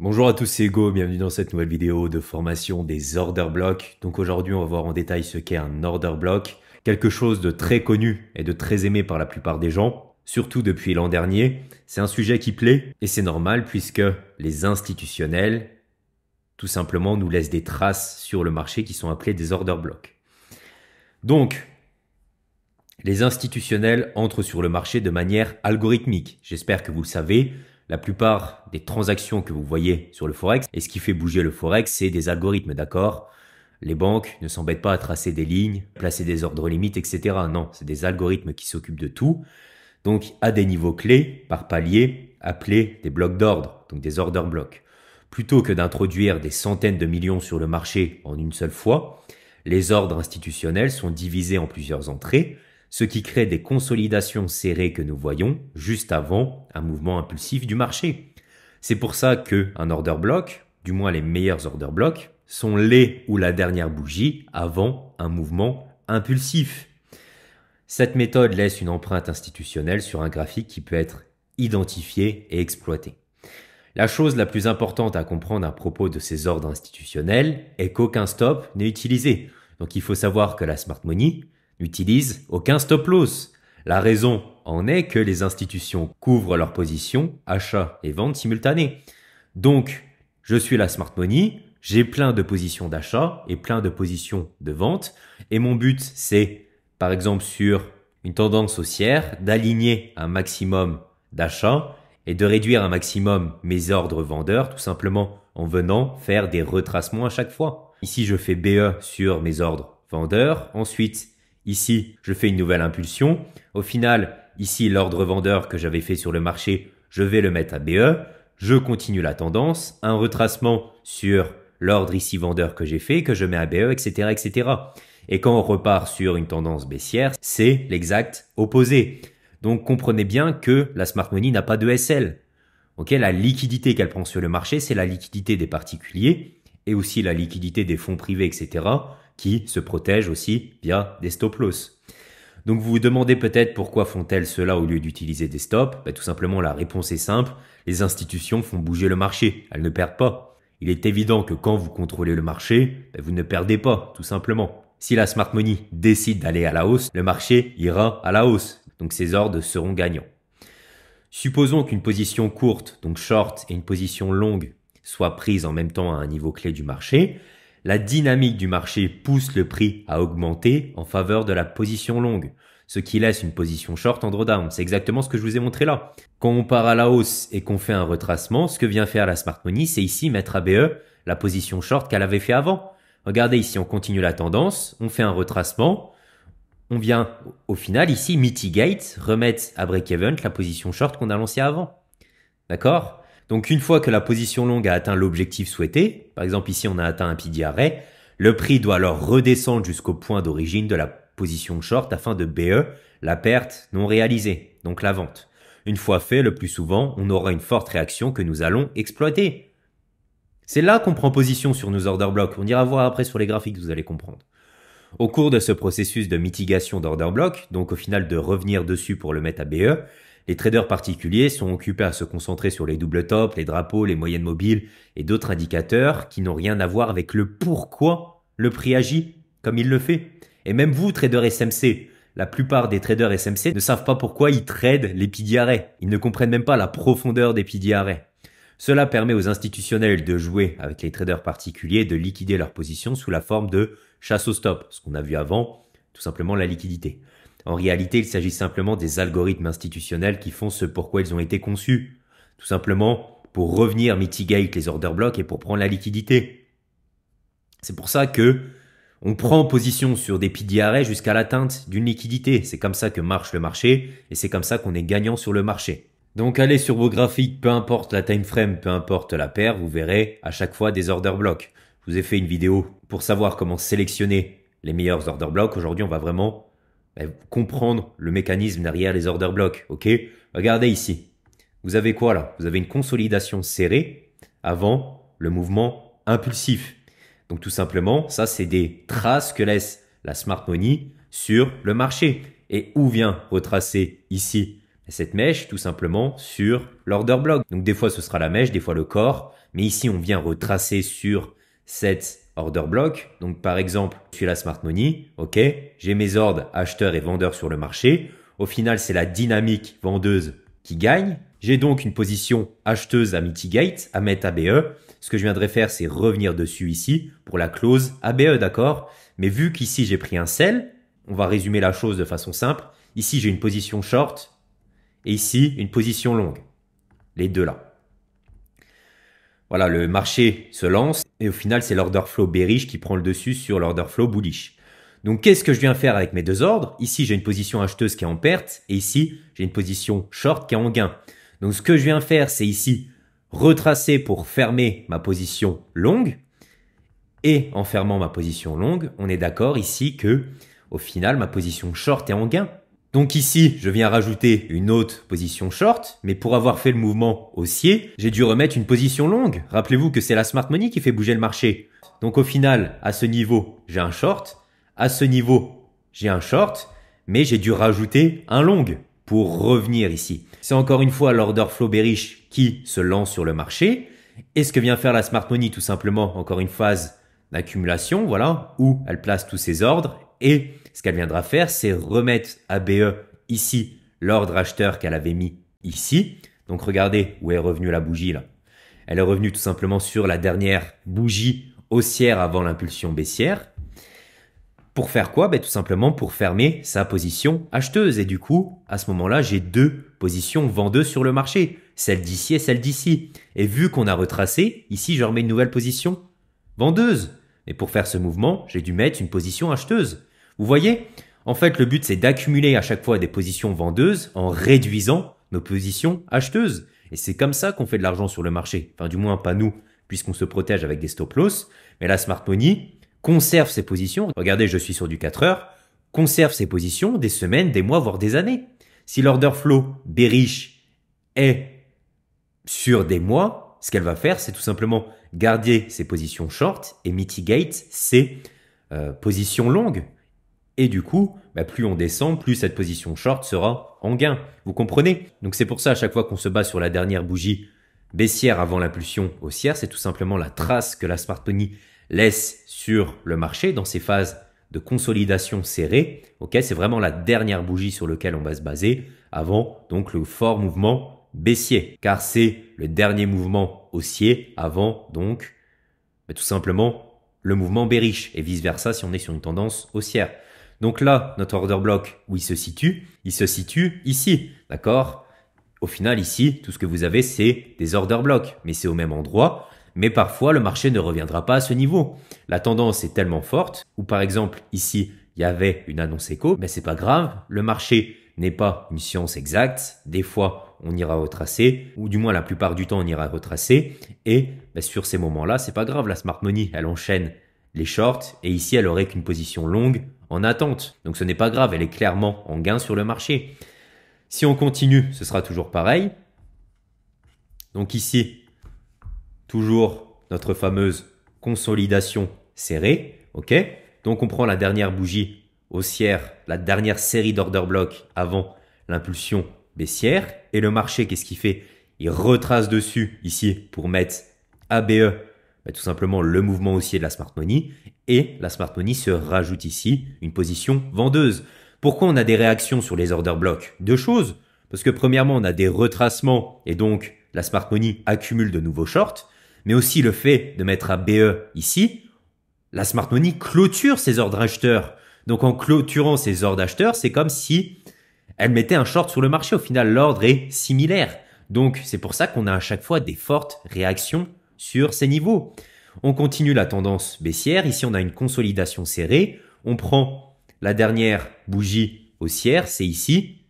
Bonjour à tous, c'est Hugo, bienvenue dans cette nouvelle vidéo de formation des order blocks. Donc aujourd'hui, on va voir en détail ce qu'est un order block, quelque chose de très connu et de très aimé par la plupart des gens, surtout depuis l'an dernier. C'est un sujet qui plaît et c'est normal puisque les institutionnels, tout simplement, nous laissent des traces sur le marché qui sont appelées des order blocks. Donc, les institutionnels entrent sur le marché de manière algorithmique. J'espère que vous le savez. La plupart des transactions que vous voyez sur le Forex, et ce qui fait bouger le Forex, c'est des algorithmes, d'accord? Les banques ne s'embêtent pas à tracer des lignes, placer des ordres limites, etc. Non, c'est des algorithmes qui s'occupent de tout. Donc, à des niveaux clés, par palier, appelés des blocs d'ordre, donc des order blocks. Plutôt que d'introduire des centaines de millions sur le marché en une seule fois, les ordres institutionnels sont divisés en plusieurs entrées, ce qui crée des consolidations serrées que nous voyons juste avant un mouvement impulsif du marché. C'est pour ça qu'un order block, du moins les meilleurs order blocks, sont les ou la dernière bougie avant un mouvement impulsif. Cette méthode laisse une empreinte institutionnelle sur un graphique qui peut être identifié et exploité. La chose la plus importante à comprendre à propos de ces ordres institutionnels est qu'aucun stop n'est utilisé. Donc il faut savoir que la smart money n'utilise aucun stop loss. La raison en est que les institutions couvrent leurs positions, achat et vente simultanées. Donc, je suis la smart money, j'ai plein de positions d'achat et plein de positions de vente. Et mon but, c'est, par exemple, sur une tendance haussière, d'aligner un maximum d'achats et de réduire un maximum mes ordres vendeurs, tout simplement en venant faire des retracements à chaque fois. Ici, je fais BE sur mes ordres vendeurs. Ensuite, ici, je fais une nouvelle impulsion. Au final, ici, l'ordre vendeur que j'avais fait sur le marché, je vais le mettre à BE. Je continue la tendance, un retracement sur l'ordre ici vendeur que j'ai fait, que je mets à BE, etc., etc. Et quand on repart sur une tendance baissière, c'est l'exact opposé. Donc, comprenez bien que la smart money n'a pas de SL. Okay, la liquidité qu'elle prend sur le marché, c'est la liquidité des particuliers et aussi la liquidité des fonds privés, etc., qui se protègent aussi via des stop loss. Donc, vous vous demandez peut-être pourquoi font-elles cela au lieu d'utiliser des stops? Tout simplement, la réponse est simple. Les institutions font bouger le marché. Elles ne perdent pas. Il est évident que quand vous contrôlez le marché, vous ne perdez pas, tout simplement. Si la smart money décide d'aller à la hausse, le marché ira à la hausse. Donc ces ordres seront gagnants. Supposons qu'une position courte, donc short, et une position longue soient prises en même temps à un niveau clé du marché. La dynamique du marché pousse le prix à augmenter en faveur de la position longue, ce qui laisse une position short en drawdown. C'est exactement ce que je vous ai montré là. Quand on part à la hausse et qu'on fait un retracement, ce que vient faire la smart money, c'est ici mettre à BE la position short qu'elle avait fait avant. Regardez ici, on continue la tendance, on fait un retracement, on vient au final ici mitigate, remettre à break-even la position short qu'on a lancée avant. D'accord? Donc une fois que la position longue a atteint l'objectif souhaité, par exemple ici on a atteint un pilier arrêt, le prix doit alors redescendre jusqu'au point d'origine de la position short afin de BE la perte non réalisée, donc la vente. Une fois fait, le plus souvent, on aura une forte réaction que nous allons exploiter. C'est là qu'on prend position sur nos order blocks. On ira voir après sur les graphiques, vous allez comprendre. Au cours de ce processus de mitigation d'order block, donc au final de revenir dessus pour le mettre à BE, les traders particuliers sont occupés à se concentrer sur les double tops, les drapeaux, les moyennes mobiles et d'autres indicateurs qui n'ont rien à voir avec le pourquoi le prix agit comme il le fait. Et même vous, traders SMC, la plupart des traders SMC ne savent pas pourquoi ils tradent les piliers arrêts. Ils ne comprennent même pas la profondeur des piliers arrêts. Cela permet aux institutionnels de jouer avec les traders particuliers, de liquider leur position sous la forme de chasse au stop, ce qu'on a vu avant, tout simplement la liquidité. En réalité, il s'agit simplement des algorithmes institutionnels qui font ce pourquoi ils ont été conçus. Tout simplement pour revenir mitigate les order blocks et pour prendre la liquidité. C'est pour ça que on prend position sur des piliers arrêts jusqu'à l'atteinte d'une liquidité. C'est comme ça que marche le marché et c'est comme ça qu'on est gagnant sur le marché. Donc allez sur vos graphiques, peu importe la time frame, peu importe la paire, vous verrez à chaque fois des order blocks. Je vous ai fait une vidéo pour savoir comment sélectionner les meilleurs order blocks. Aujourd'hui, on va vraiment comprendre le mécanisme derrière les order blocks. Ok? Regardez ici. Vous avez quoi là? Vous avez une consolidation serrée avant le mouvement impulsif. Donc tout simplement, ça c'est des traces que laisse la smart money sur le marché. Et où vient retracer ici cette mèche tout simplement sur l'order block. Donc des fois ce sera la mèche, des fois le corps, mais ici on vient retracer sur cette order block. Donc par exemple, je suis la Smart Money, ok, j'ai mes ordres acheteurs et vendeurs sur le marché. Au final, c'est la dynamique vendeuse qui gagne. J'ai donc une position acheteuse à mitigate, à mettre ABE. Ce que je viendrai faire, c'est revenir dessus ici pour la clause ABE, d'accord? Mais vu qu'ici j'ai pris un sell, on va résumer la chose de façon simple. Ici, j'ai une position short et ici, une position longue. Les deux là. Voilà, le marché se lance et au final, c'est l'order flow bearish qui prend le dessus sur l'order flow bullish. Donc, qu'est-ce que je viens faire avec mes deux ordres? Ici, j'ai une position acheteuse qui est en perte et ici, j'ai une position short qui est en gain. Donc, ce que je viens faire, c'est ici retracer pour fermer ma position longue. Et en fermant ma position longue, on est d'accord ici que au final, ma position short est en gain. Donc ici, je viens rajouter une autre position short, mais pour avoir fait le mouvement haussier, j'ai dû remettre une position longue. Rappelez-vous que c'est la Smart Money qui fait bouger le marché. Donc au final, à ce niveau, j'ai un short. À ce niveau, j'ai un short, mais j'ai dû rajouter un long pour revenir ici. C'est encore une fois l'order flow bearish qui se lance sur le marché. Et ce que vient faire la Smart Money, tout simplement, encore une phase d'accumulation, voilà, où elle place tous ses ordres. Et ce qu'elle viendra faire, c'est remettre ABE ici, l'ordre acheteur qu'elle avait mis ici. Donc regardez où est revenue la bougie là. Elle est revenue tout simplement sur la dernière bougie haussière avant l'impulsion baissière. Pour faire quoi? Tout simplement pour fermer sa position acheteuse. Et du coup, à ce moment-là, j'ai deux positions vendeuses sur le marché. Celle d'ici et celle d'ici. Et vu qu'on a retracé, ici, je remets une nouvelle position vendeuse. Et pour faire ce mouvement, j'ai dû mettre une position acheteuse. Vous voyez? En fait, le but, c'est d'accumuler à chaque fois des positions vendeuses en réduisant nos positions acheteuses. Et c'est comme ça qu'on fait de l'argent sur le marché. Enfin, du moins, pas nous, puisqu'on se protège avec des stop-loss. Mais la Smart Money conserve ses positions. Regardez, je suis sur du 4 heures. Conserve ses positions des semaines, des mois, voire des années. Si l'order flow bearish est sur des mois, ce qu'elle va faire, c'est tout simplement garder ses positions short et mitigate ses positions longues. Et du coup, plus on descend, plus cette position short sera en gain. Vous comprenez? Donc c'est pour ça, à chaque fois qu'on se base sur la dernière bougie baissière avant l'impulsion haussière, c'est tout simplement la trace que la Smart Money laisse sur le marché dans ces phases de consolidation serrée. Ok, c'est vraiment la dernière bougie sur laquelle on va se baser avant donc le fort mouvement baissier, car c'est le dernier mouvement haussier avant donc tout simplement le mouvement bearish et vice versa si on est sur une tendance haussière. Donc là, notre order block, où il se situe ici, d'accord? Au final, ici, tout ce que vous avez, c'est des order blocks, mais c'est au même endroit. Mais parfois, le marché ne reviendra pas à ce niveau. La tendance est tellement forte, ou par exemple, ici, il y avait une annonce écho, mais c'est pas grave. Le marché n'est pas une science exacte. Des fois, on ira retracer, ou du moins la plupart du temps, on ira retracer. Et sur ces moments-là, c'est pas grave. La Smart Money, elle enchaîne les shorts, et ici, elle aurait qu'une position longue en attente. Donc ce n'est pas grave, elle est clairement en gain sur le marché. Si on continue, ce sera toujours pareil. Donc ici, toujours notre fameuse consolidation serrée. Ok. Donc on prend la dernière bougie haussière, la dernière série d'order block avant l'impulsion baissière. Et le marché, qu'est-ce qu'il fait? Il retrace dessus ici pour mettre ABE, tout simplement le mouvement haussier de la Smart Money. Et la Smart Money se rajoute ici une position vendeuse. Pourquoi on a des réactions sur les order blocks? Deux choses. Parce que premièrement, on a des retracements et donc la Smart Money accumule de nouveaux shorts. Mais aussi le fait de mettre ABE ici, la Smart Money clôture ses ordres acheteurs. Donc en clôturant ses ordres acheteurs, c'est comme si elle mettait un short sur le marché. Au final, l'ordre est similaire. Donc c'est pour ça qu'on a à chaque fois des fortes réactions sur ces niveaux. On continue la tendance baissière. Ici, on a une consolidation serrée. On prend la dernière bougie haussière, c'est ici.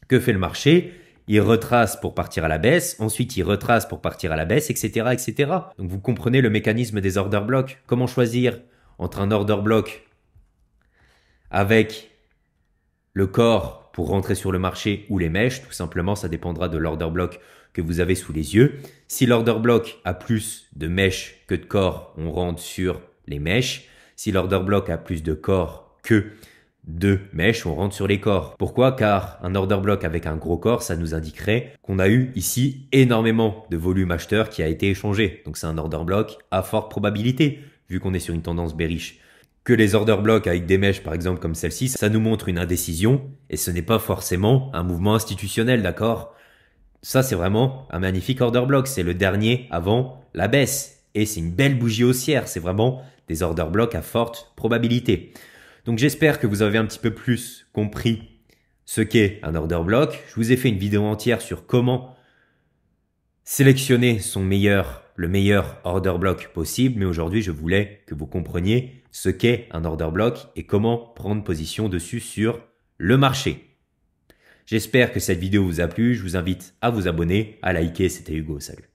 Que fait le marché? Il retrace pour partir à la baisse. Ensuite, il retrace pour partir à la baisse, etc., etc. Donc, vous comprenez le mécanisme des order blocks. Comment choisir entre un order block avec le corps pour rentrer sur le marché ou les mèches? Tout simplement, ça dépendra de l'order block que vous avez sous les yeux. Si l'order block a plus de mèches que de corps, on rentre sur les mèches. Si l'order block a plus de corps que 2 mèches, on rentre sur les corps. Pourquoi? Car un order block avec un gros corps, ça nous indiquerait qu'on a eu ici énormément de volume acheteur qui a été échangé. Donc c'est un order block à forte probabilité, vu qu'on est sur une tendance bearish. Que les order blocks avec des mèches, par exemple comme celle-ci, ça nous montre une indécision et ce n'est pas forcément un mouvement institutionnel, d'accord? Ça, c'est vraiment un magnifique order block. C'est le dernier avant la baisse. Et c'est une belle bougie haussière. C'est vraiment des order blocks à forte probabilité. Donc j'espère que vous avez un petit peu plus compris ce qu'est un order block. Je vous ai fait une vidéo entière sur comment sélectionner le meilleur order block possible. Mais aujourd'hui, je voulais que vous compreniez ce qu'est un order block et comment prendre position dessus sur le marché. J'espère que cette vidéo vous a plu. Je vous invite à vous abonner, à liker. C'était Hugo. Salut.